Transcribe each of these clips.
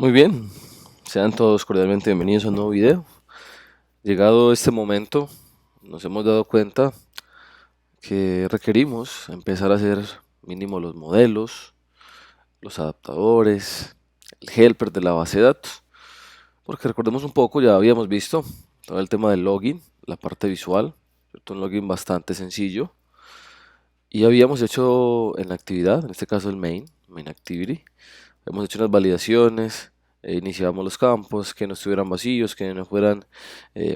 Muy bien, sean todos cordialmente bienvenidos a un nuevo video. Llegado este momento, nos hemos dado cuenta que requerimos empezar a hacer mínimo los modelos, los adaptadores, el helper de la base de datos, porque recordemos un poco, ya habíamos visto todo el tema del login, la parte visual, ¿cierto? Un login bastante sencillo, y habíamos hecho en la actividad, en este caso el main activity. Hemos hecho unas validaciones, iniciamos los campos, que no estuvieran vacíos, que no fueran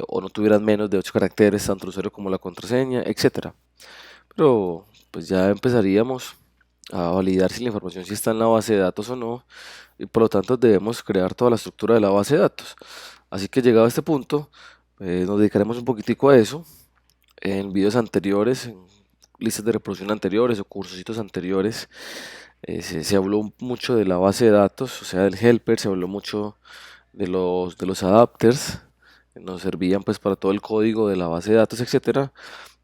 o no tuvieran menos de 8 caracteres, tanto el usuario como la contraseña, etcétera. Pero pues ya empezaríamos a validar si la información sí está en la base de datos o no, y por lo tanto debemos crear toda la estructura de la base de datos. Así que llegado a este punto, nos dedicaremos un poquitico a eso en videos anteriores, en listas de reproducción anteriores o cursositos anteriores. Se habló mucho de la base de datos, o sea, del helper, se habló mucho de los adapters, que nos servían pues para todo el código de la base de datos, etcétera.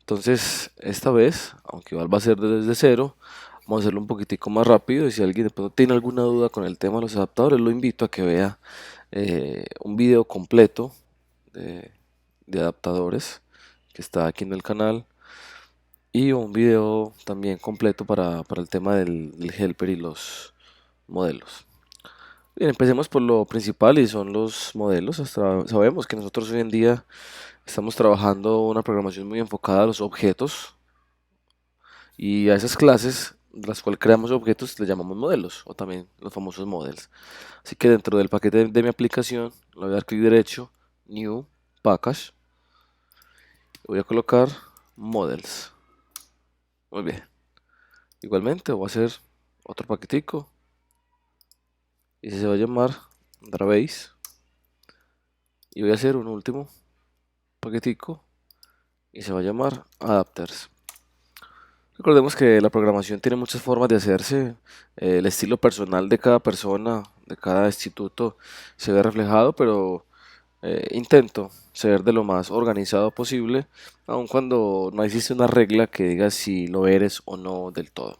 Entonces, esta vez, aunque igual va a ser desde cero, vamos a hacerlo un poquitico más rápido y si alguien de pronto tiene alguna duda con el tema de los adaptadores, lo invito a que vea un video completo de, de adaptadores que está aquí en el canal y un video también completo para el tema del helper y los modelos. Bien, empecemos por lo principal y son los modelos. Sabemos que nosotros hoy en día estamos trabajando una programación muy enfocada a los objetos y a esas clases de las cuales creamos objetos le llamamos modelos o también los famosos models. Así que dentro del paquete de mi aplicación le voy a dar clic derecho, New, Package, y voy a colocar Models. Muy bien. Igualmente voy a hacer otro paquetico y se va a llamar Database y voy a hacer un último paquetico y se va a llamar Adapters. Recordemos que la programación tiene muchas formas de hacerse, el estilo personal de cada persona, de cada instituto se ve reflejado, pero intento ser de lo más organizado posible, aun cuando no existe una regla que diga si lo eres o no del todo.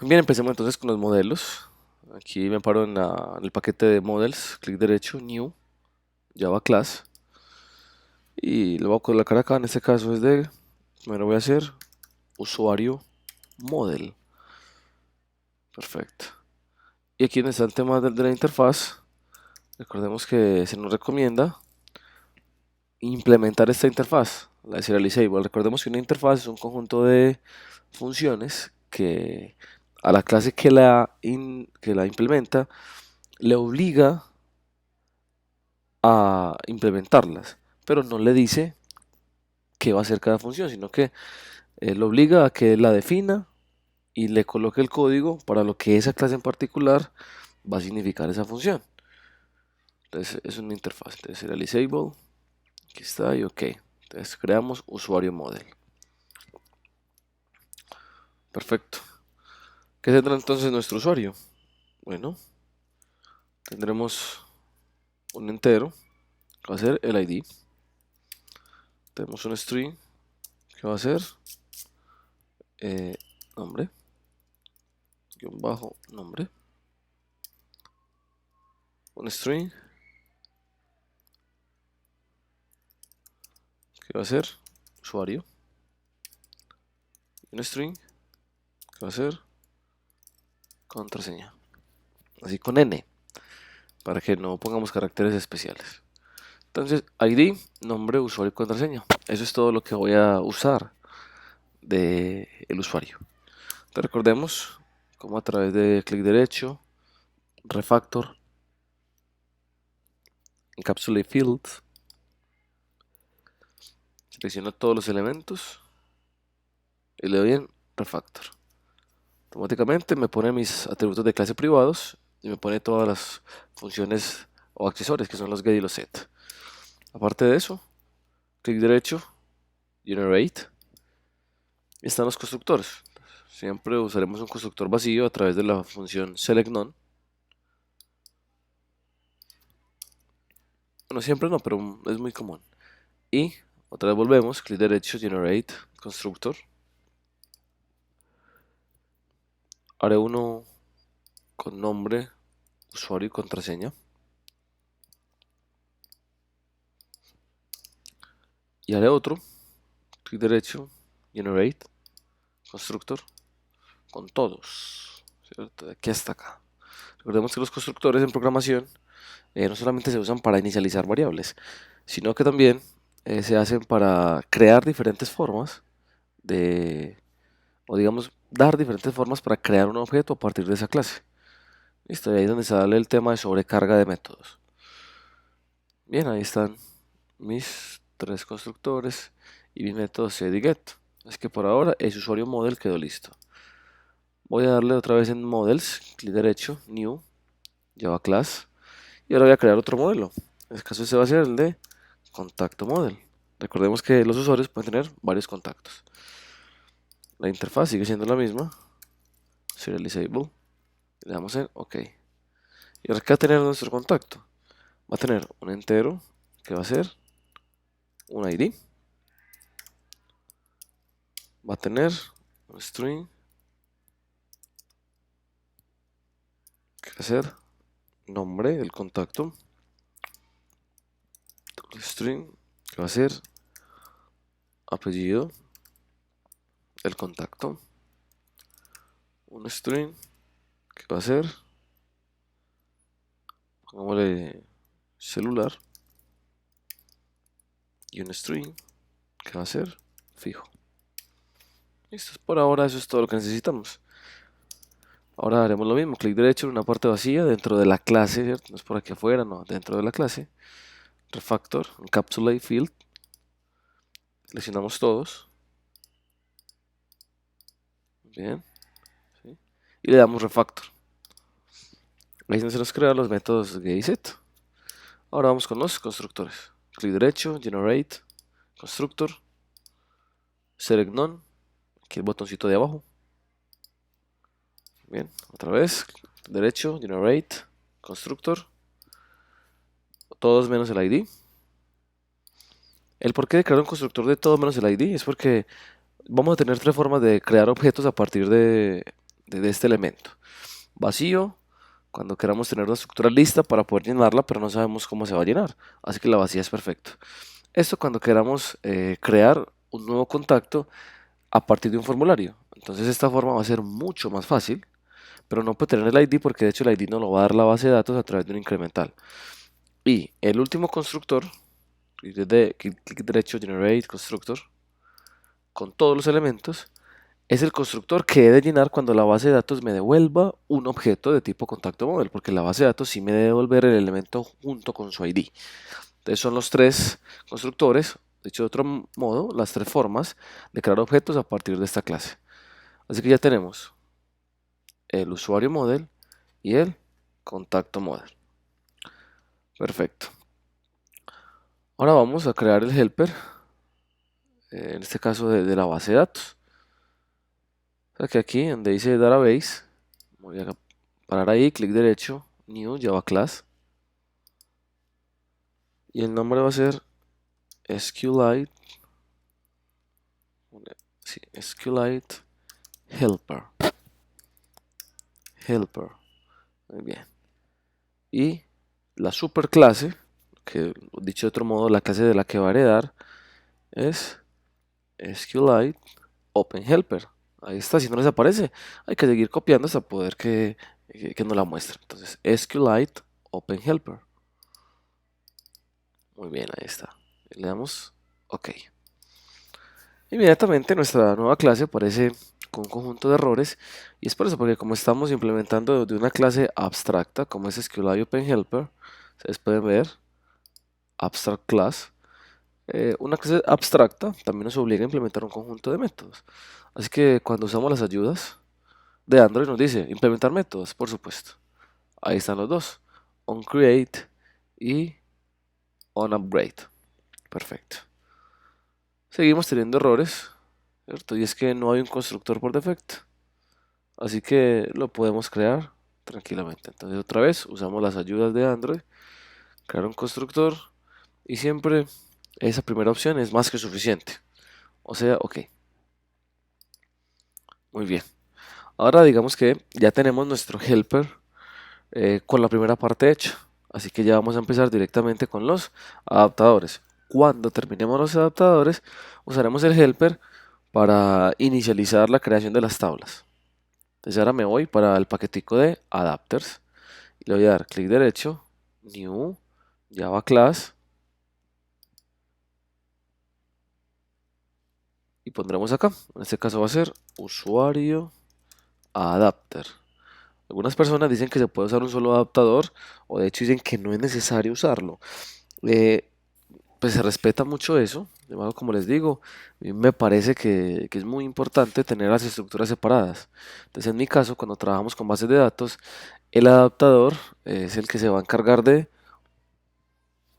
Muy bien, empecemos entonces con los modelos. Aquí me paro en el paquete de models, clic derecho, New, Java Class, y lo voy a colocar acá, en este caso es de, primero voy a hacer usuario model. Perfecto. Y aquí donde está el tema de la interfaz, recordemos que se nos recomienda implementar esta interfaz, la de serializable. Recordemos que una interfaz es un conjunto de funciones que a la clase que la implementa le obliga a implementarlas, pero no le dice qué va a hacer cada función, sino que lo obliga a que la defina y le coloque el código para lo que esa clase en particular va a significar esa función. Entonces es una interfaz. Entonces serializable, aquí está y ok. Entonces creamos usuario model. Perfecto. ¿Qué tendrá entonces nuestro usuario? Bueno, tendremos un entero que va a ser el ID. Tenemos un string que va a ser eh, nombre, guión bajo nombre. Un string que va a ser usuario. Y un string que va a ser contraseña. Así con N, para que no pongamos caracteres especiales. Entonces, ID, nombre, usuario y contraseña. Eso es todo lo que voy a usar del usuario. Entonces, recordemos cómo a través de clic derecho, refactor, encapsulate fields, selecciono todos los elementos y le doy en refactor. Automáticamente me pone mis atributos de clase privados y me pone todas las funciones o accesorios que son los get y los set. Aparte de eso, clic derecho, generate, y están los constructores. Siempre usaremos un constructor vacío a través de la función select none. Bueno, siempre no, pero es muy común. Y otra vez volvemos, clic derecho, generate, constructor. Haré uno con nombre usuario y contraseña. Y haré otro, clic derecho, generate, constructor, con todos, ¿cierto? De aquí hasta acá. Recordemos que los constructores en programación no solamente se usan para inicializar variables, sino que también se hacen para crear diferentes formas de, o digamos, dar diferentes formas para crear un objeto a partir de esa clase. Listo, y ahí es donde sale el tema de sobrecarga de métodos. Bien, ahí están mis tres constructores y mi método set y get. Es que por ahora ese usuario model quedó listo. Voy a darle otra vez en models, clic derecho, new, Java class, y ahora voy a crear otro modelo. En este caso este va a ser el de contacto model. Recordemos que los usuarios pueden tener varios contactos. La interfaz sigue siendo la misma, serializable, le damos en OK. Y ahora, ¿qué va a tener nuestro contacto? Va a tener un entero que va a ser un ID, va a tener un string que va a ser nombre del contacto, un string que va a ser apellido del contacto, un string que va a ser, pongámosle celular, y un string que va a ser fijo. Listo, por ahora eso es todo lo que necesitamos. Ahora haremos lo mismo, clic derecho en una parte vacía dentro de la clase, ¿cierto? No es por aquí afuera, no, dentro de la clase. Refactor, encapsulate field, seleccionamos todos. Bien, ¿sí? Y le damos refactor. Ahí se nos crean los métodos getSet. Ahora vamos con los constructores. Clic derecho, generate, constructor, select none, aquí el botoncito de abajo. Bien, otra vez, derecho, generate, constructor, todos menos el ID. El porqué de crear un constructor de todos menos el ID es porque vamos a tener tres formas de crear objetos a partir de este elemento. Vacío, cuando queramos tener una estructura lista para poder llenarla, pero no sabemos cómo se va a llenar, así que la vacía es perfecto. Esto cuando queramos crear un nuevo contacto a partir de un formulario. Entonces esta forma va a ser mucho más fácil, pero no puede tener el ID porque de hecho el ID no lo va a dar la base de datos a través de un incremental. Y el último constructor, clic derecho, generate constructor, con todos los elementos, es el constructor que he de llenar cuando la base de datos me devuelva un objeto de tipo contacto model, porque la base de datos sí me debe devolver el elemento junto con su ID. Entonces son los tres constructores, dicho de otro modo, las tres formas de crear objetos a partir de esta clase. Así que ya tenemos el usuario model y el contacto model. Perfecto. Ahora vamos a crear el helper, en este caso de la base de datos. O sea que aquí donde dice database, voy a parar ahí, clic derecho, new Java class. Y el nombre va a ser SQLite, sí, SQLite helper. Helper. Muy bien. Y la superclase, que dicho de otro modo, la clase de la que va a heredar es SQLite OpenHelper. Ahí está, si no les aparece, hay que seguir copiando hasta poder que nos la muestre. Entonces, SQLite OpenHelper. Muy bien, ahí está. Le damos OK. Inmediatamente nuestra nueva clase aparece con un conjunto de errores y es por eso, porque como estamos implementando de una clase abstracta como es SQLite OpenHelper, ustedes pueden ver abstract class, una clase abstracta también nos obliga a implementar un conjunto de métodos. Así que cuando usamos las ayudas de Android nos dice implementar métodos, por supuesto. Ahí están los dos, onCreate y onUpgrade. Perfecto. Seguimos teniendo errores, ¿cierto? Y es que no hay un constructor por defecto. Así que lo podemos crear tranquilamente. Entonces otra vez usamos las ayudas de Android, crear un constructor y siempre esa primera opción es más que suficiente. O sea, OK. Muy bien. Ahora digamos que ya tenemos nuestro helper con la primera parte hecha. Así que ya vamos a empezar directamente con los adaptadores. Cuando terminemos los adaptadores, usaremos el helper para inicializar la creación de las tablas. Entonces ahora me voy para el paquetico de adapters y le voy a dar clic derecho, New, Java Class y pondremos acá. En este caso va a ser usuario adapter. Algunas personas dicen que se puede usar un solo adaptador o de hecho dicen que no es necesario usarlo. Eh, pues se respeta mucho eso. De modo, como les digo, a mí me parece que es muy importante tener las estructuras separadas. Entonces, en mi caso, cuando trabajamos con bases de datos, el adaptador es el que se va a encargar de,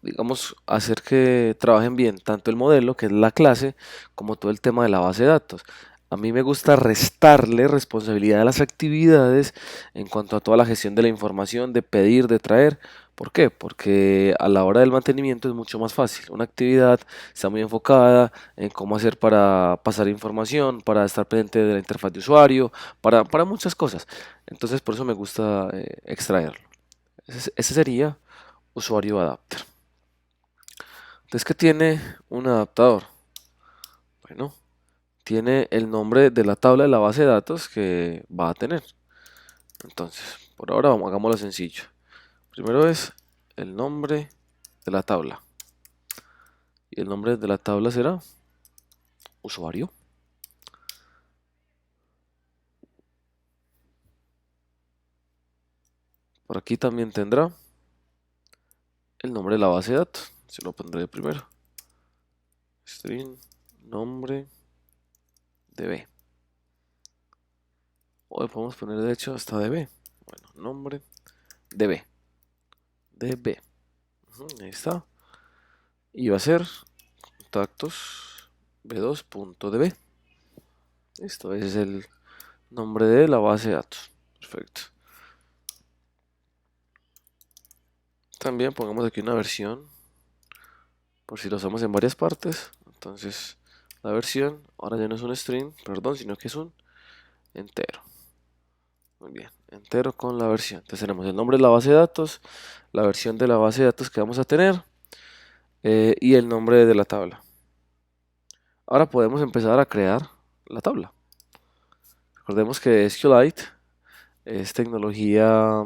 digamos, hacer que trabajen bien tanto el modelo, que es la clase, como todo el tema de la base de datos. A mí me gusta restarle responsabilidad a las actividades en cuanto a toda la gestión de la información, de pedir, de traer. ¿Por qué? Porque a la hora del mantenimiento es mucho más fácil. Una actividad está muy enfocada en cómo hacer para pasar información, para estar pendiente de la interfaz de usuario, para muchas cosas. Entonces por eso me gusta extraerlo. Ese sería usuario adapter. Entonces, ¿qué tiene un adaptador? Bueno, tiene el nombre de la tabla de la base de datos que va a tener. Entonces, por ahora hagámoslo sencillo. Primero es el nombre de la tabla. Y el nombre de la tabla será usuario. Por aquí también tendrá el nombre de la base de datos. Se lo pondré primero. String nombre db. O le podemos poner de hecho hasta db. Bueno, nombre db. db. Ahí está. Y va a ser contactos b2.db. Esto es el nombre de la base de datos. Perfecto. También pongamos aquí una versión por si lo usamos en varias partes. Entonces la versión ahora ya no es un string, perdón, sino que es un entero. Muy bien, entero con la versión. Entonces tenemos el nombre de la base de datos, la versión de la base de datos que vamos a tener y el nombre de la tabla. Ahora podemos empezar a crear la tabla. Recordemos que SQLite es tecnología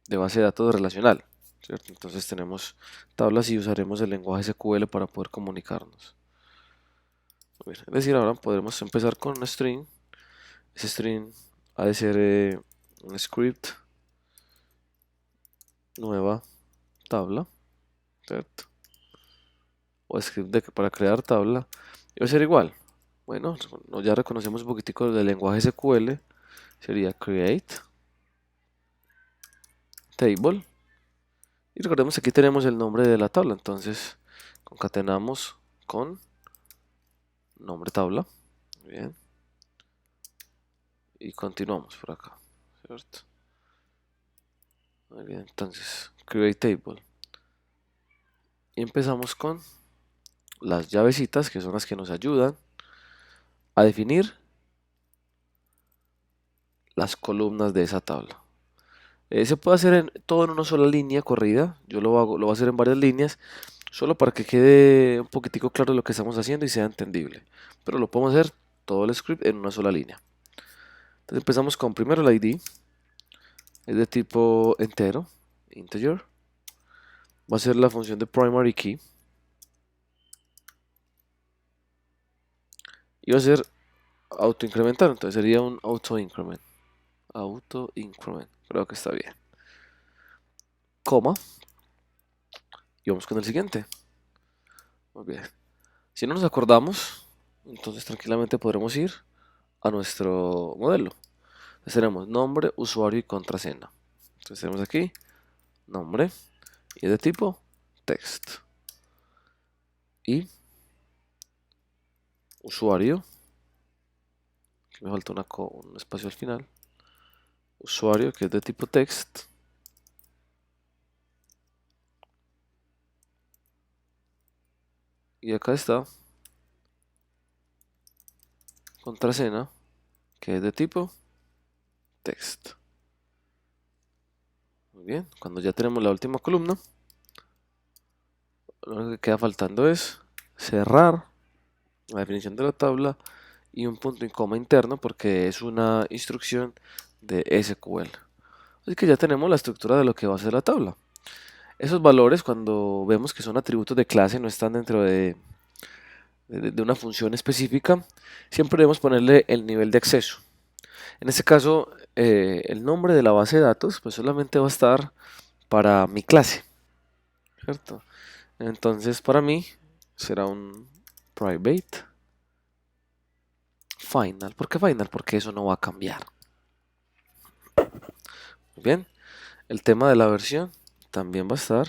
de base de datos relacional, ¿cierto? Entonces tenemos tablas y usaremos el lenguaje SQL para poder comunicarnos. Es decir, ahora podremos empezar con un string. Ese string ha de ser un script nueva tabla, ¿cierto? O script para crear tabla. Y va a ser igual. Bueno, ya reconocemos un poquitico del lenguaje SQL. Sería create table. Y recordemos que aquí tenemos el nombre de la tabla. Entonces concatenamos con nombre tabla. Bien. Y continuamos por acá, ¿cierto? Muy bien, entonces create table. Y empezamos con las llavecitas, que son las que nos ayudan a definir las columnas de esa tabla. Se puede hacer todo en una sola línea corrida. Yo lo voy a hacer en varias líneas, solo para que quede un poquitico claro lo que estamos haciendo y sea entendible. Pero lo podemos hacer todo el script en una sola línea. Entonces empezamos con primero el ID, es de tipo entero, integer. Va a ser la función de primary key. Y va a ser autoincrementar, entonces sería un auto increment. Auto increment, creo que está bien. Coma. Y vamos con el siguiente. Muy bien. Si no nos acordamos, entonces tranquilamente podremos ir a nuestro modelo. Entonces tenemos nombre, usuario y contraseña. Entonces tenemos aquí nombre y es de tipo text. Y usuario, que me falta un espacio al final. Usuario que es de tipo text. Y acá está contraseña que es de tipo text. bien, cuando ya tenemos la última columna, lo único que queda faltando es cerrar la definición de la tabla y un punto y coma interno porque es una instrucción de SQL. Así que ya tenemos la estructura de lo que va a ser la tabla. Esos valores, cuando vemos que son atributos de clase, no están dentro de una función específica, siempre debemos ponerle el nivel de acceso. En este caso, el nombre de la base de datos pues solamente va a estar para mi clase, ¿cierto? Entonces para mí será un private final. ¿Por qué final? Porque eso no va a cambiar. Muy bien, el tema de la versión también va a estar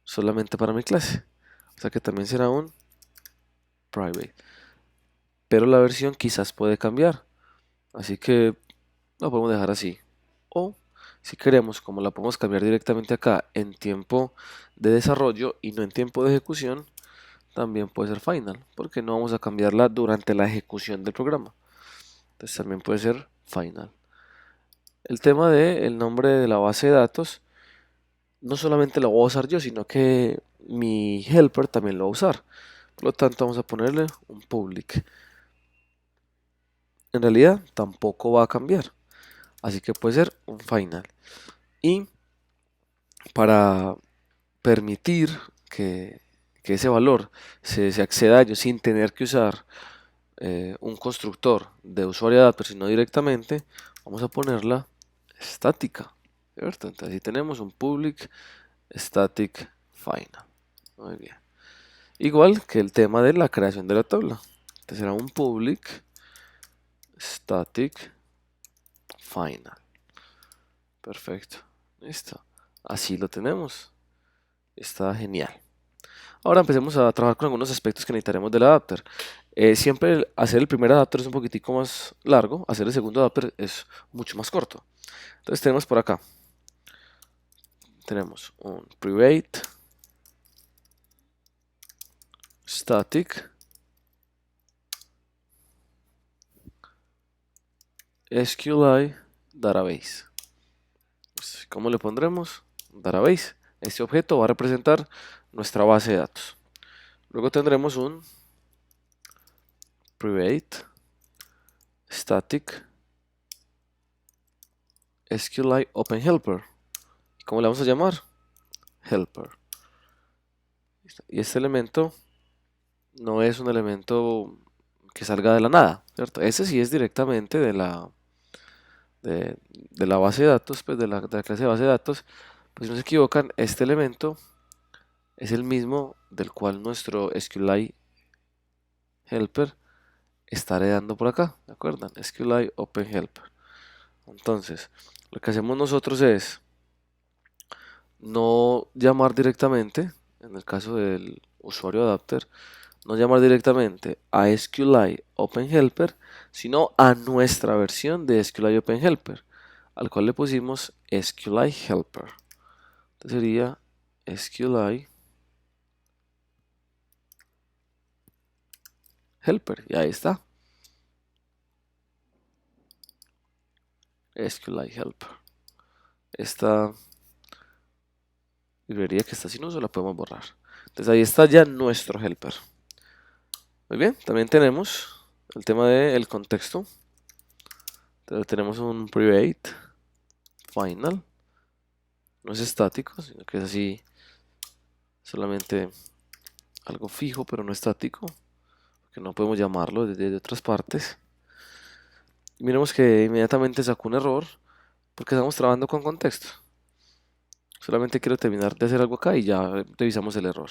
solamente para mi clase. O sea que también será un private. Pero la versión quizás puede cambiar. Así que lo podemos dejar así. O si queremos, como la podemos cambiar directamente acá en tiempo de desarrollo y no en tiempo de ejecución, también puede ser final, porque no vamos a cambiarla durante la ejecución del programa. Entonces también puede ser final. El tema del nombre de la base de datos, no solamente lo voy a usar yo, sino que mi helper también lo va a usar. Por lo tanto, vamos a ponerle un public. En realidad, tampoco va a cambiar. Así que puede ser un final. Y para permitir que ese valor se acceda a ello sin tener que usar un constructor de usuario adapter, sino directamente, vamos a ponerla estática, ¿cierto? Entonces ahí tenemos un public static final. Muy bien. Igual que el tema de la creación de la tabla. Entonces será un public static final. Perfecto. Listo. Así lo tenemos. Está genial. Ahora empecemos a trabajar con algunos aspectos que necesitaremos del adapter. Siempre hacer el primer adapter es un poquitico más largo, hacer el segundo adapter es mucho más corto. Entonces tenemos por acá, tenemos un private static SQLite database. ¿Cómo le pondremos? Database. Este objeto va a representar nuestra base de datos. Luego tendremos un private static SQLite open helper. ¿Cómo le vamos a llamar? Helper. Y este elemento no es un elemento que salga de la nada, ¿cierto? Ese sí es directamente de la base de datos, pues de la clase de base de datos. Pues si no se equivocan, este elemento es el mismo del cual nuestro SQLite helper está heredando por acá, ¿de acuerdo? SQLite open helper. Entonces, lo que hacemos nosotros es no llamar directamente, en el caso del usuario adapter, no llamar directamente a SQLite Open Helper, sino a nuestra versión de SQLite Open Helper, al cual le pusimos SQLite Helper. Entonces sería SQLite Helper, y ahí está. SQLite Helper. Esta librería que está sin uso la podemos borrar. Entonces ahí está ya nuestro helper. Muy bien, también tenemos el tema del contexto. Entonces tenemos un private final. No es estático, sino que es así, solamente algo fijo, pero no estático, que no podemos llamarlo desde otras partes. Y miremos que inmediatamente sacó un error, porque estamos trabajando con contexto. Solamente quiero terminar de hacer algo acá y ya revisamos el error.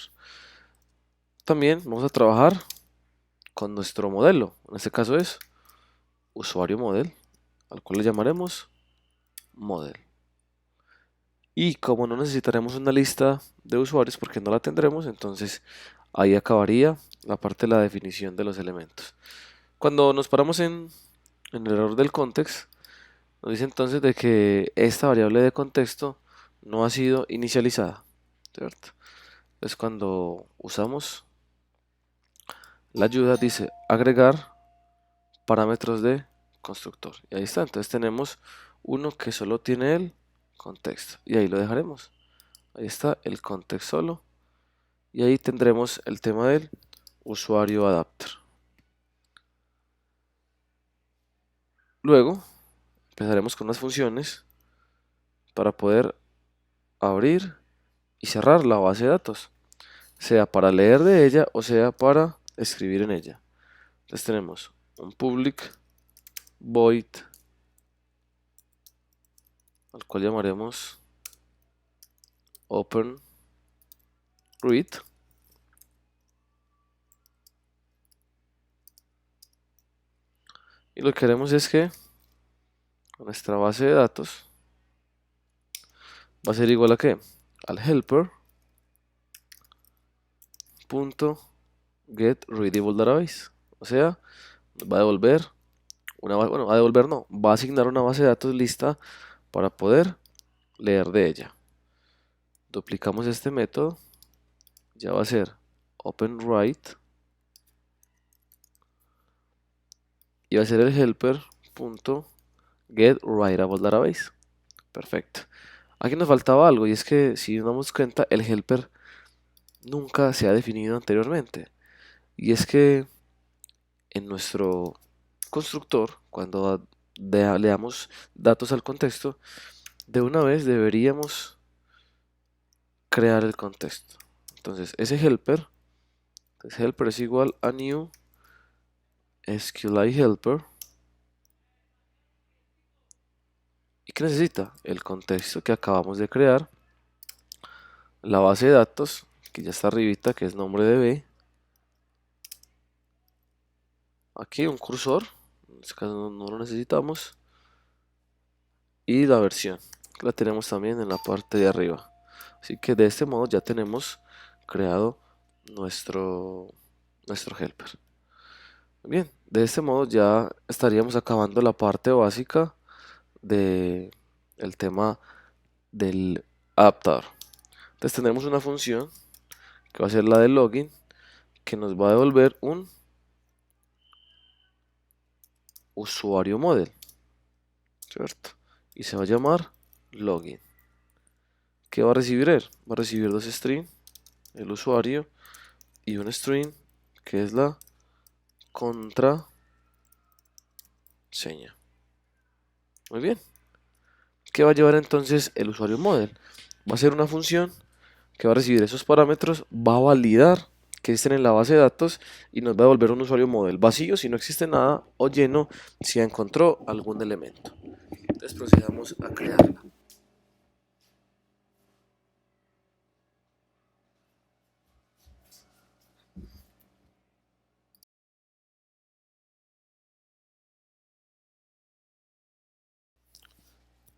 También vamos a trabajar con nuestro modelo. En este caso es usuario model, al cual le llamaremos model. Y como no necesitaremos una lista de usuarios porque no la tendremos, entonces ahí acabaría la parte de la definición de los elementos. Cuando nos paramos en el error del context, nos dice entonces de que esta variable de contexto no ha sido inicializada, ¿cierto? Entonces cuando usamos la ayuda dice agregar parámetros de constructor. Y ahí está, entonces tenemos uno que solo tiene el contexto, y ahí lo dejaremos. Ahí está el context solo, y ahí tendremos el tema del usuario adapter. Luego empezaremos con las funciones para poder abrir y cerrar la base de datos, sea para leer de ella o sea para escribir en ella. Entonces tenemos un public void, al cual llamaremos open read, y lo que queremos es que nuestra base de datos va a ser igual a ¿qué? Al helper punto get readable database, o sea, nos va a devolver bueno, va a devolver no, va a asignar una base de datos lista para poder leer de ella. Duplicamos este método, ya va a ser openWrite y va a ser el helper.getWriteableDatabase. Perfecto. Aquí nos faltaba algo, y es que si nos damos cuenta, el helper nunca se ha definido anteriormente. Y es que en nuestro constructor, cuando le damos datos al contexto, de una vez deberíamos crear el contexto. Entonces ese helper es igual a new SQLite helper. ¿Y qué necesita? El contexto que acabamos de crear, la base de datos que ya está arribita, que es nombre de B, aquí un cursor, en este caso no lo necesitamos, y la versión, que la tenemos también en la parte de arriba. Así que de este modo ya tenemos creado nuestro helper. Bien, de este modo ya estaríamos acabando la parte básica del tema del adaptador. Entonces tenemos una función que va a ser la de login, que nos va a devolver un usuario model, ¿cierto? Y se va a llamar login. ¿Qué va a recibir él? Va a recibir dos strings, el usuario, y un string que es la contraseña. Muy bien. ¿Qué va a llevar entonces el usuario model? Va a ser una función que va a recibir esos parámetros, va a validar que estén en la base de datos y nos va a devolver un usuario model vacío si no existe nada, o lleno si encontró algún elemento. Entonces procedamos a crearla.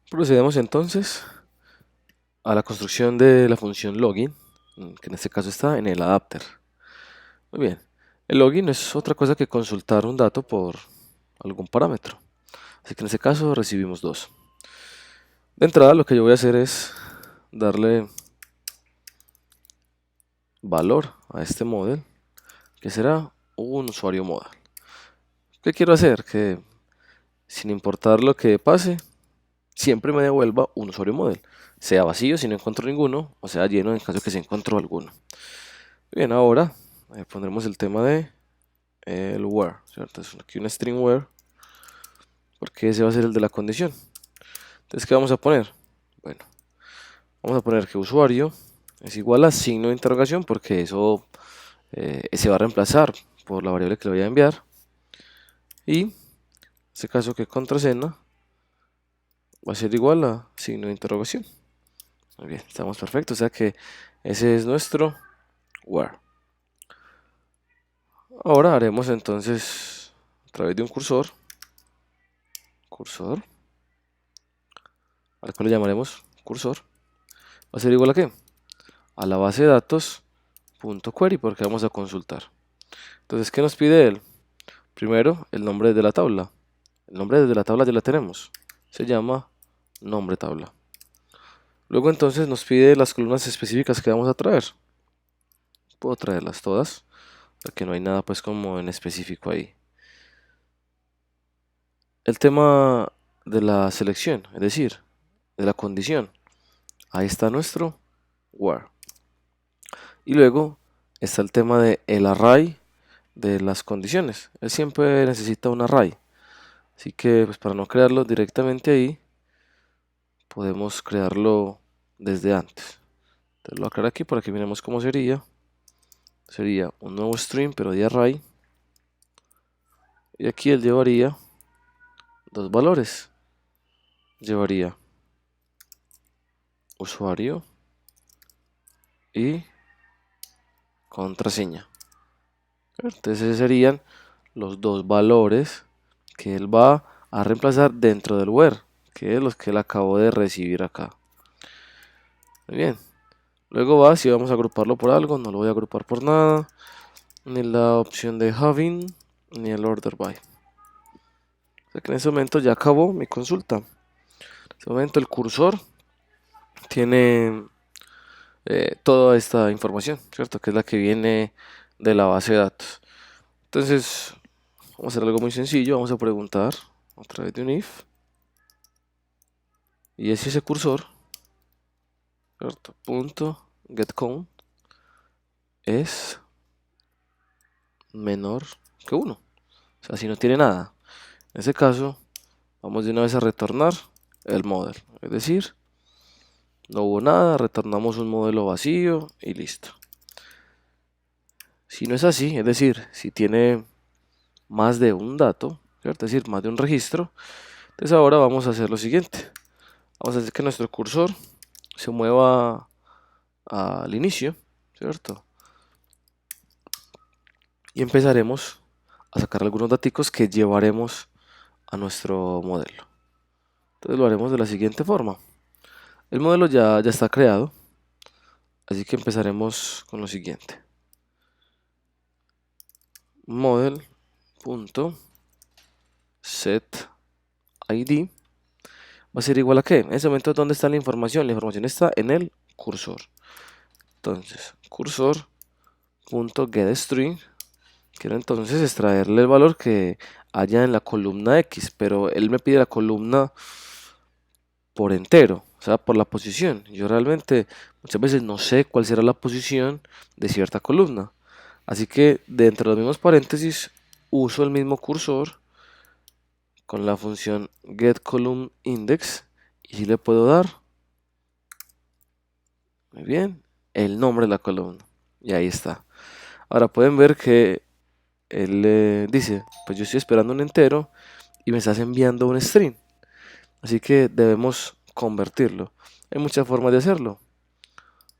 Procedemos entonces a la construcción de la función login, que en este caso está en el adapter. Muy bien, el login es otra cosa que consultar un dato por algún parámetro. Así que en este caso recibimos dos. De entrada lo que yo voy a hacer es darle valor a este model, que será un usuario model. ¿Qué quiero hacer? Que sin importar lo que pase, siempre me devuelva un usuario model, sea vacío si no encuentro ninguno, o sea lleno en caso de que se encontró alguno. Bien, ahora pondremos el tema de el where, ¿cierto? Es aquí un string where, porque ese va a ser el de la condición. Entonces, ¿qué vamos a poner? Bueno, vamos a poner que usuario es igual a signo de interrogación, porque eso se va a reemplazar por la variable que le voy a enviar. Y en este caso que contraseña va a ser igual a signo de interrogación. Muy bien, estamos perfectos, o sea que ese es nuestro where. Ahora haremos entonces a través de un cursor, al cual le llamaremos cursor, va a ser igual a ¿qué? A la base de datos .query, porque vamos a consultar. Entonces, ¿qué nos pide él? Primero, el nombre de la tabla. El nombre de la tabla ya la tenemos, se llama nombre tabla. Luego entonces nos pide las columnas específicas que vamos a traer. Puedo traerlas todas, porque no hay nada pues como en específico ahí. El tema de la selección, es decir, de la condición. Ahí está nuestro where. Y luego está el tema de el array de las condiciones. Él siempre necesita un array. Así que pues para no crearlo directamente ahí, podemos crearlo desde antes. Entonces lo aclaro aquí para que miremos cómo sería. Sería un nuevo string pero de array. Y aquí él llevaría dos valores. Llevaría usuario y contraseña. Entonces esos serían los dos valores que él va a reemplazar dentro del where, que es los que él acabó de recibir acá. Muy bien. Luego va, si vamos a agruparlo por algo, no lo voy a agrupar por nada, ni la opción de having, ni el order by. O sea que en ese momento ya acabó mi consulta. En este momento el cursor tiene toda esta información, ¿cierto? Que es la que viene de la base de datos. Entonces, vamos a hacer algo muy sencillo. Vamos a preguntar a través de un if. Y es si ese cursor, ¿cierto? Punto getCount es menor que 1. O sea, si no tiene nada. En ese caso, vamos de una vez a retornar el modelo. Es decir, no hubo nada, retornamos un modelo vacío y listo. Si no es así, es decir, si tiene más de un dato, ¿cierto? Es decir, más de un registro, entonces ahora vamos a hacer lo siguiente. Vamos a hacer que nuestro cursor se mueva al inicio, ¿cierto? Y empezaremos a sacar algunos datos que llevaremos a nuestro modelo. Entonces lo haremos de la siguiente forma. El modelo ya está creado, así que empezaremos con lo siguiente. Model.setID va a ser igual a ¿qué? En ese momento, ¿dónde está la información? La información está en el cursor. Entonces, cursor.getString. Quiero entonces extraerle el valor que haya en la columna X, pero él me pide la columna por entero, o sea, por la posición. Yo realmente muchas veces no sé cuál será la posición de cierta columna. Así que dentro de los mismos paréntesis uso el mismo cursor con la función getColumnIndex y si le puedo dar, muy bien, el nombre de la columna. Y ahí está. Ahora pueden ver que él dice, pues yo estoy esperando un entero y me estás enviando un string. Así que debemos convertirlo. Hay muchas formas de hacerlo.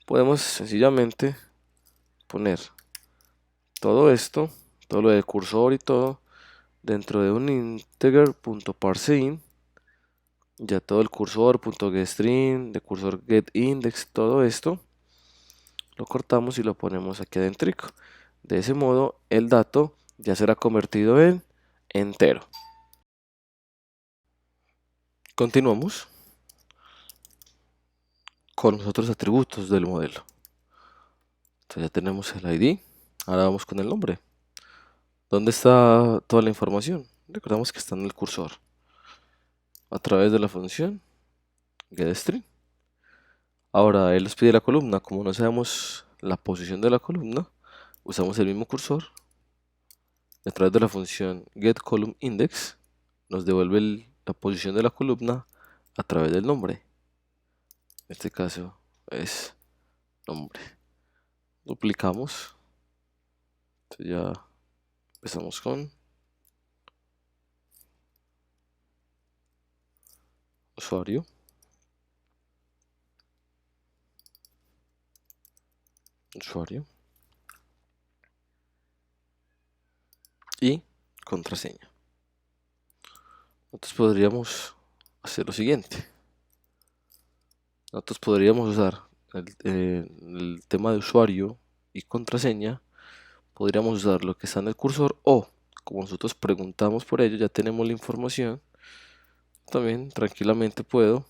Podemos sencillamente poner todo esto, todo lo del cursor y todo, dentro de un integer.parseInt. Ya todo el cursor.getString, de cursor getIndex, todo esto lo cortamos y lo ponemos aquí adentro. De ese modo el dato ya será convertido en entero. Continuamos con los otros atributos del modelo. Entonces ya tenemos el ID. Ahora vamos con el nombre. ¿Dónde está toda la información? Recordamos que está en el cursor. A través de la función getString. Ahora él nos pide la columna. Como no sabemos la posición de la columna, usamos el mismo cursor. A través de la función getColumnIndex nos devuelve la posición de la columna a través del nombre. En este caso es nombre. Duplicamos. Entonces ya empezamos con usuario. Usuario. Y contraseña. Nosotros podríamos hacer lo siguiente. Nosotros podríamos usar el tema de usuario y contraseña. Podríamos usar lo que está en el cursor o, como nosotros preguntamos por ello, ya tenemos la información. También tranquilamente puedo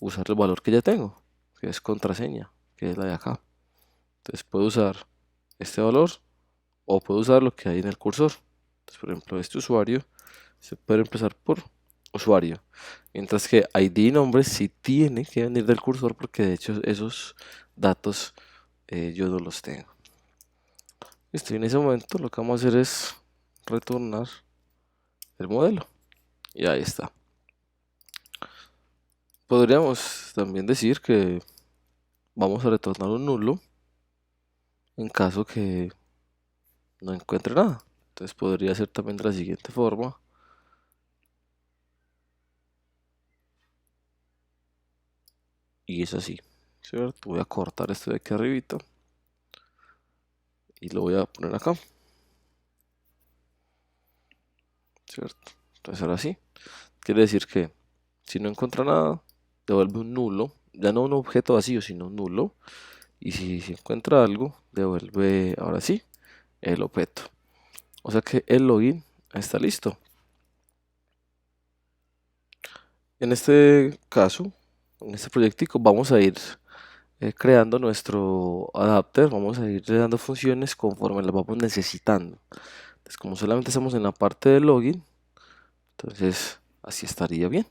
usar el valor que ya tengo, que es contraseña, que es la de acá. Entonces puedo usar este valor o puedo usar lo que hay en el cursor. Entonces, por ejemplo, este usuario se puede empezar por usuario. Mientras que ID y nombre sí tiene que venir del cursor porque de hecho esos datos yo no los tengo. Listo, y en ese momento lo que vamos a hacer es retornar el modelo. Y ahí está. Podríamos también decir que vamos a retornar un nulo en caso que no encuentre nada. Entonces podría ser también de la siguiente forma. Y es así, ¿cierto? Voy a cortar esto de aquí arribita y lo voy a poner acá, ¿cierto? Entonces ahora sí, quiere decir que si no encuentra nada, devuelve un nulo, ya no un objeto vacío, sino un nulo. Y si encuentra algo, devuelve ahora sí el objeto. O sea que el login está listo. En este caso, en este proyectico, vamos a ir creando nuestro adapter, vamos a ir dando funciones conforme las vamos necesitando. Entonces, como solamente estamos en la parte de login, entonces así estaría bien.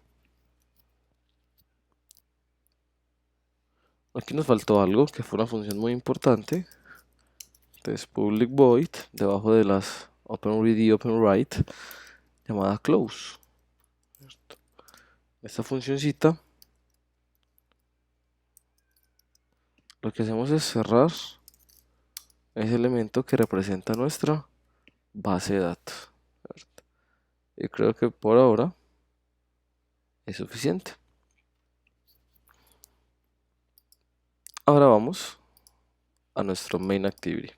Aquí nos faltó algo que fue una función muy importante. Entonces, public void debajo de las openread y openwrite llamada close. Esta funcioncita lo que hacemos es cerrar ese elemento que representa nuestra base de datos. Y creo que por ahora es suficiente. Ahora vamos a nuestro main activity.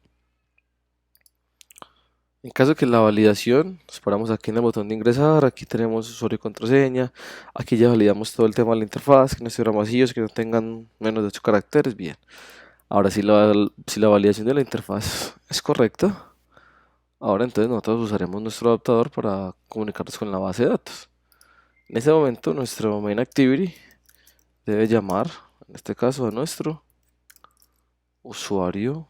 En caso que la validación, nos paramos aquí en el botón de ingresar, aquí tenemos usuario y contraseña, aquí ya validamos todo el tema de la interfaz, que no estuvieran vacíos, que no tengan menos de 8 caracteres, bien. Ahora si la validación de la interfaz es correcta, ahora entonces nosotros usaremos nuestro adaptador para comunicarnos con la base de datos. En ese momento nuestro main activity debe llamar, en este caso a nuestro usuario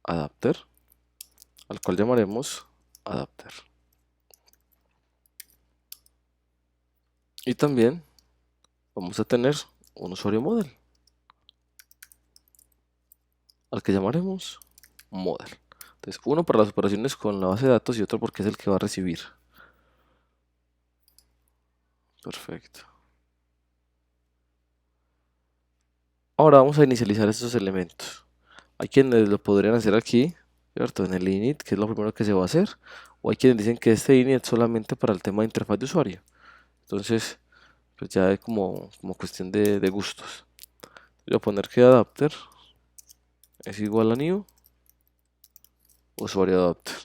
adapter, al cual llamaremos adapter. Y también vamos a tener un usuario model, al que llamaremos model. Entonces, uno para las operaciones con la base de datos y otro porque es el que va a recibir. Perfecto. Ahora vamos a inicializar estos elementos. Hay quienes lo podrían hacer aquí, ¿cierto? En el init, que es lo primero que se va a hacer. O hay quienes dicen que este init es solamente para el tema de interfaz de usuario. Entonces, pues ya es como cuestión de gustos. Voy a poner que adapter es igual a new usuario adapter.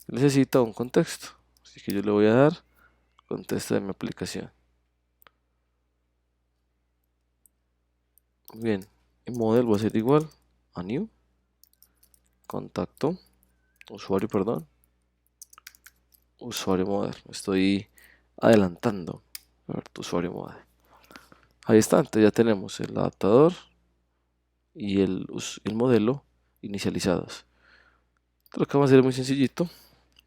Necesita un contexto, así que yo le voy a dar contexto de mi aplicación. Bien, el model va a ser igual a new contacto usuario, perdón, usuario model. Estoy adelantando, a ver, tu usuario model. Ahí está, entonces ya tenemos el adaptador y el modelo inicializados. Entonces lo que vamos a hacer es muy sencillito.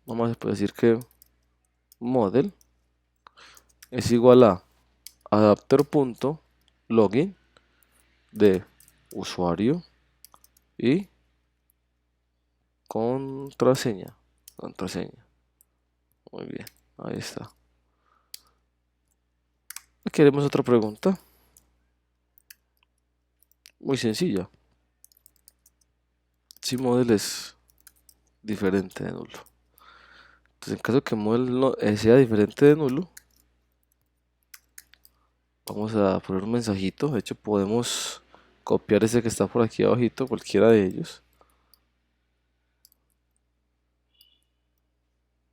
Vamos a decir que model es igual a adapter.login de usuario y contraseña. Contraseña. Muy bien, ahí está. Aquí haremos otra pregunta. Muy sencilla. Si model es diferente de nulo. Entonces, en caso que model sea diferente de nulo, vamos a poner un mensajito. De hecho, podemos copiar ese que está por aquí abajito, cualquiera de ellos.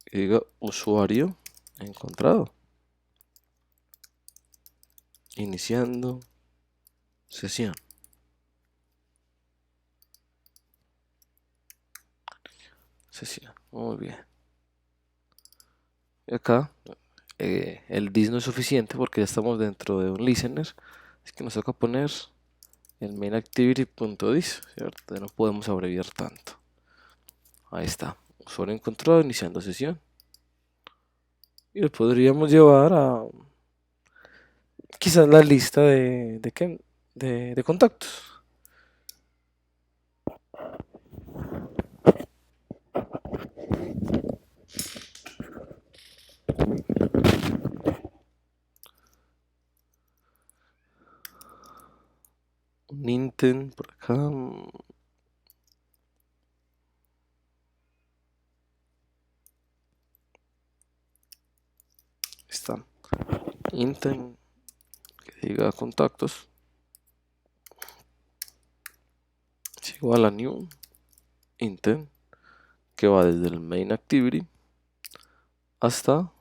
Y diga usuario encontrado. Iniciando sesión. Sesión. Muy bien. Y acá el dis no es suficiente porque ya estamos dentro de un listener. Es que nos toca poner el main activity.dis, ¿cierto? No podemos abreviar tanto. Ahí está. Usuario encontrado, iniciando sesión. y lo podríamos llevar a quizás la lista de qué, de contactos. Un intent por acá. Está. Intent que diga contactos. Es igual a new intent que va desde el main activity hasta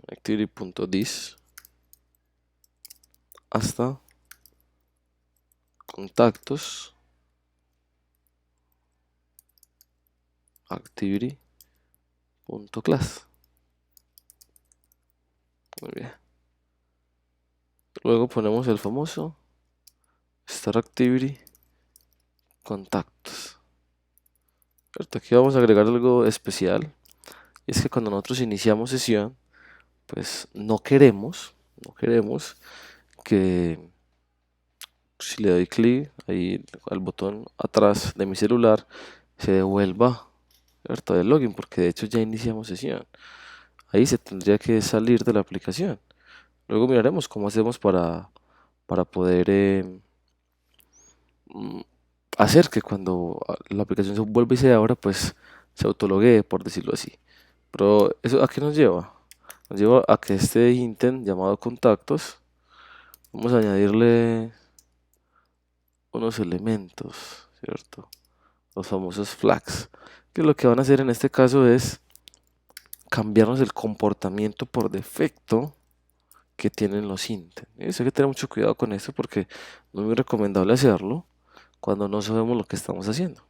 activity.this hasta contactos activity.class. Muy bien. Luego ponemos el famoso start activity contactos. Ahorita aquí vamos a agregar algo especial. Y es que cuando nosotros iniciamos sesión, pues no queremos que si le doy clic ahí al botón atrás de mi celular, se devuelva, ¿cierto?, del login, porque de hecho ya iniciamos sesión. Ahí se tendría que salir de la aplicación. Luego miraremos cómo hacemos para poder mm, hacer que cuando la aplicación se vuelva y se abra, pues se autologuee, por decirlo así. Pero eso, ¿a qué nos lleva? Nos lleva a que este intent llamado contactos, vamos a añadirle unos elementos, ¿cierto? Los famosos flags, que lo que van a hacer en este caso es cambiarnos el comportamiento por defecto que tienen los intents. Y eso hay que tener mucho cuidado con esto porque no es muy recomendable hacerlo cuando no sabemos lo que estamos haciendo.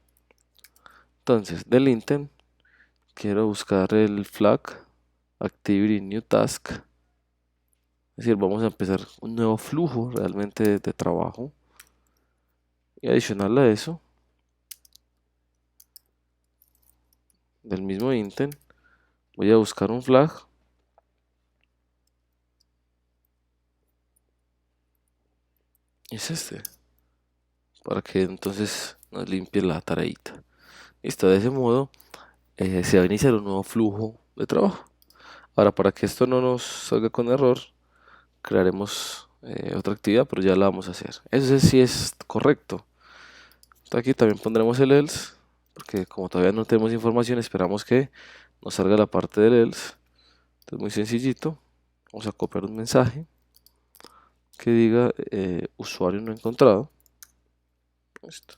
Entonces, del intent quiero buscar el flag activity new task. Es decir, vamos a empezar un nuevo flujo realmente de trabajo. Y adicional a eso, del mismo intent, voy a buscar un flag y es este, para que entonces nos limpie la tareita. Listo, de ese modo se va a iniciar un nuevo flujo de trabajo. Ahora, para que esto no nos salga con error, crearemos otra actividad, pero ya la vamos a hacer. Eso sí es correcto. Entonces aquí también pondremos el else, porque como todavía no tenemos información, esperamos que nos salga la parte del else. Entonces, muy sencillito. Vamos a copiar un mensaje que diga usuario no encontrado. Esto.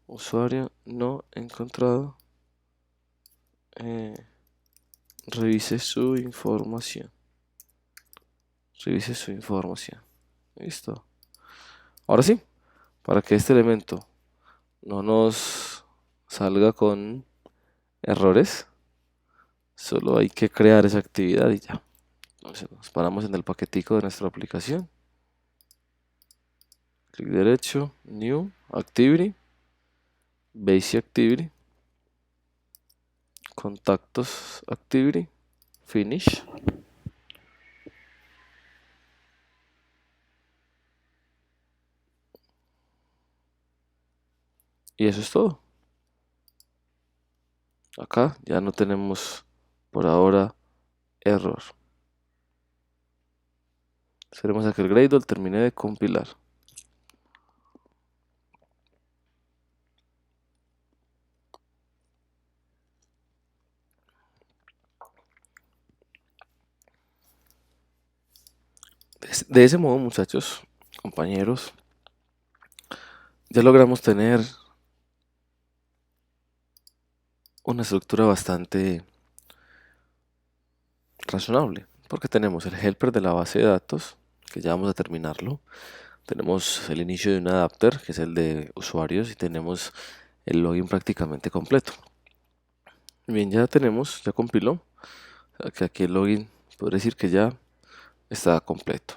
Usuario no encontrado. eh, revise su información. Revise su información. Listo. Ahora sí, para que este elemento no nos salga con errores, solo hay que crear esa actividad y ya. Entonces nos paramos en el paquetico de nuestra aplicación. Clic derecho, New, Activity, Basic Activity, Contactos Activity, Finish. Y eso es todo. Acá ya no tenemos por ahora error. Esperemos a que el Gradle termine de compilar. De ese modo, muchachos, compañeros, ya logramos tener una estructura bastante razonable, porque tenemos el helper de la base de datos, que ya vamos a terminarlo. Tenemos el inicio de un adapter, que es el de usuarios, y tenemos el login prácticamente completo. Bien, ya compiló. O sea que aquí el login, podría decir que ya está completo.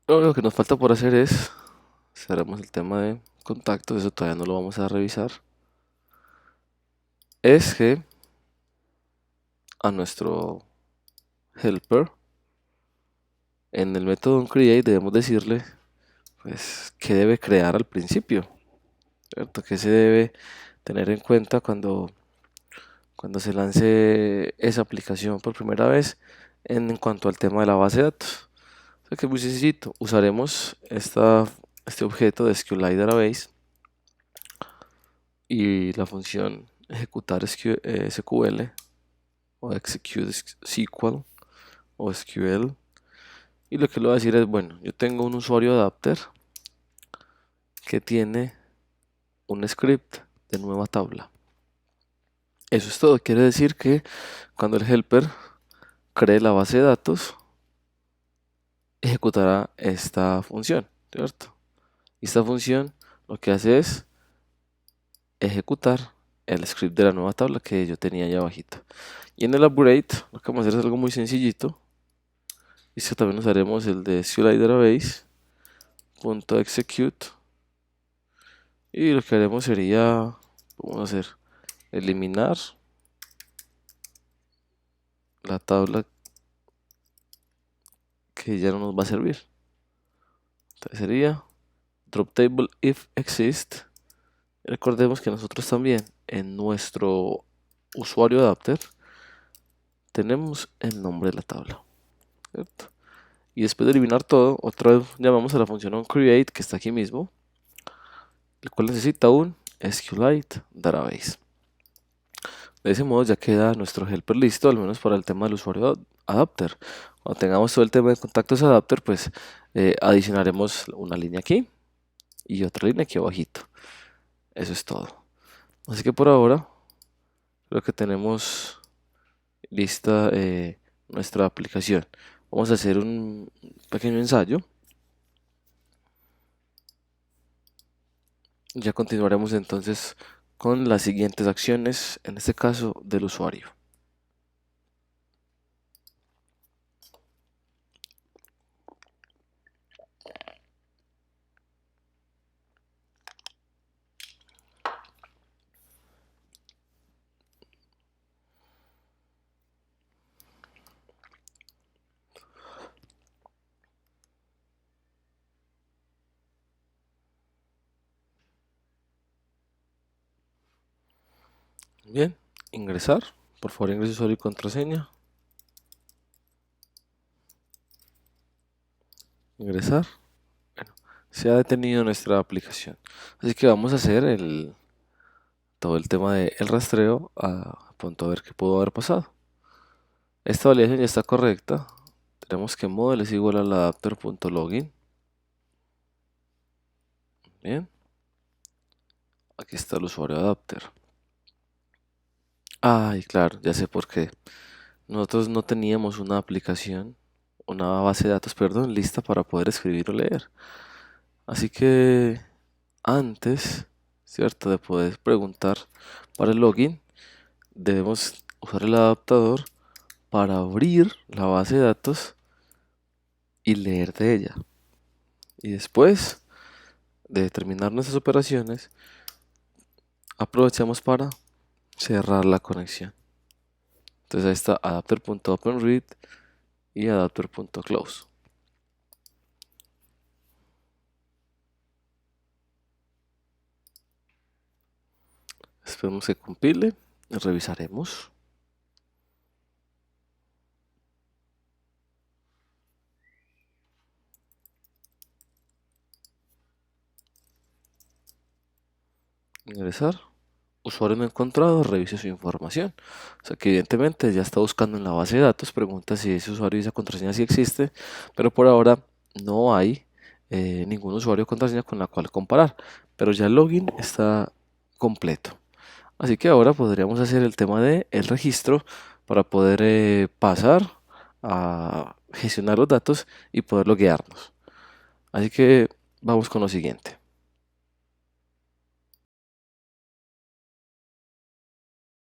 Lo que nos falta por hacer es, cerramos el tema de contactos, eso todavía no lo vamos a revisar. Es que a nuestro helper. En el método onCreate debemos decirle pues qué debe crear al principio, ¿cierto? ¿Qué se debe tener en cuenta cuando se lance esa aplicación por primera vez en cuanto al tema de la base de datos? O sea que es muy sencillito. Usaremos este objeto de SQLite Database y la función ejecutar SQL o execute SQL o SQL. Y lo que le voy a decir es, bueno, yo tengo un usuario adapter que tiene un script de nueva tabla. Eso es todo. Quiere decir que cuando el helper cree la base de datos, ejecutará esta función, ¿cierto? Y esta función lo que hace es ejecutar el script de la nueva tabla que yo tenía allá abajito. Y en el upgrade lo que vamos a hacer es algo muy sencillito. Y esto también usaremos el de SQLite Database.execute. Y lo que haremos sería, vamos a hacer, eliminar la tabla que ya no nos va a servir. Entonces sería drop table if exist. Recordemos que nosotros también en nuestro usuario adapter tenemos el nombre de la tabla, ¿cierto? Y después de eliminar todo, otra vez llamamos a la función onCreate que está aquí mismo, el cual necesita un SQLite Database. De ese modo ya queda nuestro helper listo, al menos para el tema del usuario adapter. Cuando tengamos todo el tema de contactos adapter, pues adicionaremos una línea aquí y otra línea aquí abajito. Eso es todo. Así que por ahora creo que tenemos lista nuestra aplicación. Vamos a hacer un pequeño ensayo. Ya continuaremos entonces con las siguientes acciones, en este caso del usuario. Bien, ingresar. Por favor, ingrese usuario y contraseña. Ingresar. Bueno, se ha detenido nuestra aplicación. Así que vamos a hacer todo el tema del rastreo a punto a ver qué pudo haber pasado. Esta validación ya está correcta. Tenemos que model es igual al adapter.login. Bien. Aquí está el usuario adapter. Ay, claro, ya sé por qué. Nosotros no teníamos una aplicación, una base de datos, perdón, lista para poder escribir o leer. Así que antes, ¿cierto? De poder preguntar para el login, debemos usar el adaptador para abrir la base de datos y leer de ella. Y después de terminar nuestras operaciones, aprovechamos para cerrar la conexión. Entonces ahí está adapter.openread y adapter.close. Esperemos que compile y revisaremos. Ingresar. Usuario no encontrado, revise su información. O sea que evidentemente ya está buscando en la base de datos, pregunta si ese usuario y esa contraseña sí existe, pero por ahora no hay ningún usuario o contraseña con la cual comparar. Pero ya el login está completo. Así que ahora podríamos hacer el tema de el registro para poder pasar a gestionar los datos y poder loguearnos. Así que vamos con lo siguiente.